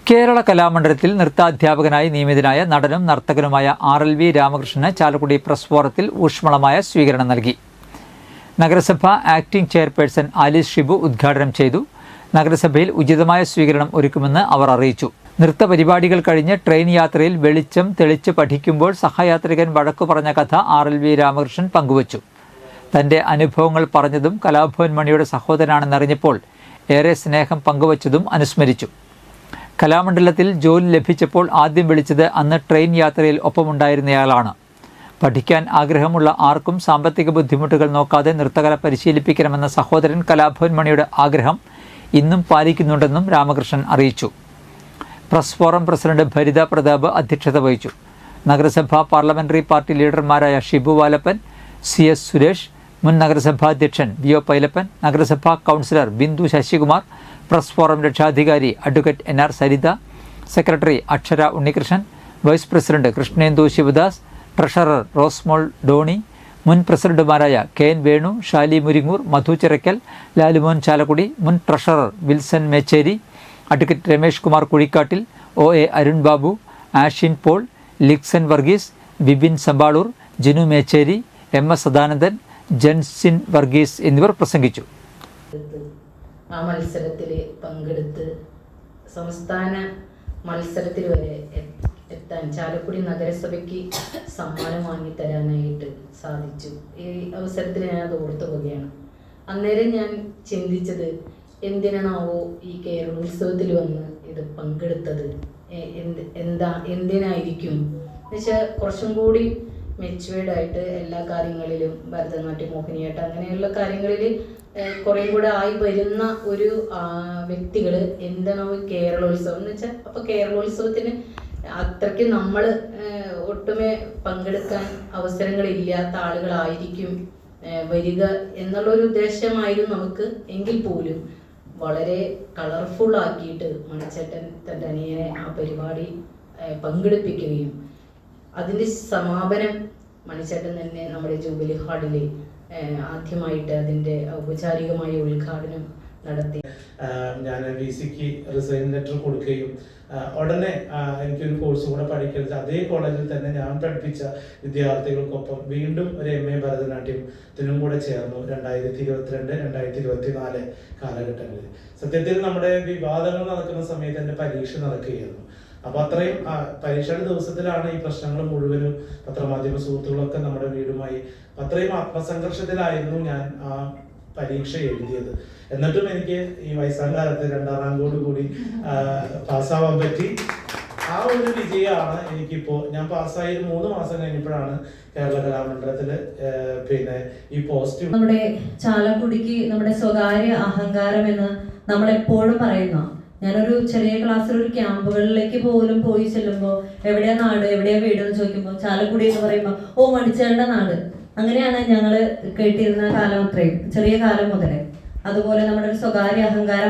കേരള കലാമണ്ഡലത്തിൽ നൃത്താധ്യാപകനായി നിയമിതനായ നടനും നർത്തകനുമായ RLV Ramakrishnan Chalakudy press ഫോറത്തിൽ ഊഷ്മളമായ സ്വീകരണം നൽകി. നഗരസഭ ആക്ടിംഗ് ചെയർപേഴ്സൺ ആലിസ് ഷിബു ഉദ്ഘാടനം ചെയ്തു. നഗരസഭയിൽ ഉചിതമായ സ്വീകരണം ഒരുക്കുമെന്ന് അവർ അറിയിച്ചു. നൃത്ത പരിപാടികൾ കഴിഞ്ഞ് ട്രെയിൻ യാത്രയിൽ വെളിച്ചം തെളിച്ച് പഠിക്കുമ്പോൾ സഹയാത്രികൻ വഴക്കു പറഞ്ഞ കഥ RLV രാമകൃഷ്ണൻ പങ്കുവച്ചു. തന്റെ അനുഭവങ്ങൾ പറഞ്ഞതും കലാഭവൻ മണിയുടെ സഹോദരനാണെന്നറിഞ്ഞപ്പോൾ ഏറെ സ്നേഹം പങ്കുവച്ചതും അനുസ്മരിച്ചു. കലാമണ്ഡലത്തിൽ ജോലി ലഭിച്ചപ്പോൾ ആദ്യം വിളിച്ചത് അന്ന് ട്രെയിൻ യാത്രയിൽ ഒപ്പമുണ്ടായിരുന്നയാളാണ്. പഠിക്കാൻ ആഗ്രഹമുള്ള ആർക്കും സാമ്പത്തിക ബുദ്ധിമുട്ടുകൾ നോക്കാതെ നൃത്തകല പരിശീലിപ്പിക്കണമെന്ന സഹോദരൻ കലാഭവൻ മണിയുടെ ആഗ്രഹം ഇന്നും പാലിക്കുന്നുണ്ടെന്നും രാമകൃഷ്ണൻ അറിയിച്ചു. Press forum president Bharitha Prathap അധ്യക്ഷത വഹിച്ചു. നഗരസഭാ പാർലമെന്ററി പാർട്ടി ലീഡർമാരായ ഷിബു വാലപ്പൻ, CS സുരേഷ്, മുൻ നഗരസഭാധ്യക്ഷൻ VO പൈലപ്പൻ, നഗരസഭാ councillor Bindu Sasikumar, press forum രക്ഷാധികാരി advocate NR Saritha, secretary Akshara Unnikrishnan, vice president Krishnendu Sivadas, treasurer Rosemol Doni, മുൻ പ്രസിഡന്റുമാരായ KN വേണു, ഷാലി മുരിങ്ങൂർ, മധു ചിറക്കൽ, ലാലുമോൻ ചാലക്കുടി, മുൻ treasurer Wilson Mecheri, advocate Ramesh Kumar Kuzhikkattil, OA Arun Babu, Ashin Paul, Lixon Varghese, Bibin Sampaloor, Jinu Mecheri, MS Sadanandan, Jensin Varghese എന്നിവർ പ്രസംഗിച്ചു. ആ മത്സരത്തിൽ പങ്കെടുത്ത് സംസ്ഥാന മത്സരത്തിൽ വരെ എത്താൻ ചാലക്കുടി നഗരസഭയ്ക്ക് സമ്മാനം വാങ്ങിത്തരാനായിട്ട് സാധിച്ചു. ഈ അവസരത്തിൽ ഞാൻ അത് ഓർത്തു പോവുകയാണ്. അന്നേരം ഞാൻ ചിന്തിച്ചത്, എന്തിനാണാവോ ഈ കേരളോത്സവത്തിൽ വന്ന് ഇത് പങ്കെടുത്തത്, എന്തിനായിരിക്കും എന്നുവെച്ചാൽ കുറച്ചും കൂടി മെച്ചുവേർഡായിട്ട് എല്ലാ കാര്യങ്ങളിലും ഭരതനാട്യം, മോഹിനിയാട്ടം അങ്ങനെയുള്ള കാര്യങ്ങളിൽ കുറേ കൂടെ ആയി വരുന്ന ഒരു വ്യക്തികൾ എന്താണോ കേരളോത്സവം എന്ന് വെച്ചാൽ, അപ്പോൾ കേരളോത്സവത്തിന് അത്രയ്ക്ക് നമ്മൾ ഒട്ടുമേ പങ്കെടുക്കാൻ അവസരങ്ങളില്ലാത്ത ആളുകളായിരിക്കും വരിക എന്നുള്ളൊരു ഉദ്ദേശമായിരുന്നു നമുക്ക്. എങ്കിൽ പോലും വളരെ കളർഫുൾ ആക്കിയിട്ട് മണിച്ചേട്ടൻ തൻ്റെ അനിയനെ ആ പരിപാടി പങ്കെടുപ്പിക്കുകയും അതിൻ്റെ സമാപനം മണിച്ചേട്ടൻ തന്നെ നമ്മുടെ ജൂബിലി ഹാളിൽ ആദ്യമായിട്ട് അതിൻ്റെ ഔപചാരികമായ ഉദ്ഘാടനം നടത്തി. ഞാൻ VCക്ക് റിസൈൻ ലെറ്റർ കൊടുക്കുകയും ഉടനെ എനിക്കൊരു കോഴ്സ് കൂടെ പഠിക്കുന്നത് അതേ കോളേജിൽ തന്നെ ഞാൻ പഠിപ്പിച്ച വിദ്യാർത്ഥികൾക്കൊപ്പം വീണ്ടും ഒരു MA ഭരതനാട്യത്തിനും കൂടെ ചേർന്നു 2022-2024 കാലഘട്ടങ്ങളിൽ. സത്യത്തിൽ നമ്മുടെ വിവാദങ്ങൾ നടക്കുന്ന സമയത്ത് എൻ്റെ പരീക്ഷ നടക്കുകയായിരുന്നു. അപ്പൊ അത്രയും പരീക്ഷയുടെ ദിവസത്തിലാണ് ഈ പ്രശ്നങ്ങൾ മുഴുവനും പത്രമാധ്യമ സുഹൃത്തുക്കളൊക്കെ നമ്മുടെ വീടുമായി അത്രയും ആത്മസംഘർഷത്തിലായിരുന്നു ഞാൻ ആ പരീക്ഷ എഴുതിയത്. എന്നിട്ടും എനിക്ക് ഈ വയസ്സാം കാലത്ത് 2ാം റാങ്കോട് കൂടി പാസ്സാവാൻ പറ്റി. ആ ഒരു വിജയമാണ് എനിക്കിപ്പോ. ഞാൻ പാസ്സായി 3 മാസം കഴിഞ്ഞപ്പോഴാണ് കേരള കലാമണ്ഡലത്തില് പിന്നെ ഈ പോസിറ്റീവ്. നമ്മുടെ ചാലക്കുടിക്ക് നമ്മുടെ സ്വകാര്യ അഹങ്കാരം എന്ന് നമ്മൾ എപ്പോഴും പറയുന്ന, ഞാനൊരു ചെറിയ ക്ലാസ്സിൽ ഒരു ക്യാമ്പുകളിലേക്ക് പോലും പോയി ചെല്ലുമ്പോൾ എവിടെയാ നാട്, എവിടെയാ വീട് എന്ന് ചോദിക്കുമ്പോൾ ചാലക്കുടി എന്ന് പറയുമ്പോൾ ഓ മണിച്ചേട്ടൻ്റെ നാട്, അങ്ങനെയാണ് ഞങ്ങൾ കേട്ടിരുന്ന കാലം, അത്രയും ചെറിയ കാലം മുതലേ. അതുപോലെ നമ്മുടെ ഒരു സ്വകാര്യ അഹങ്കാരം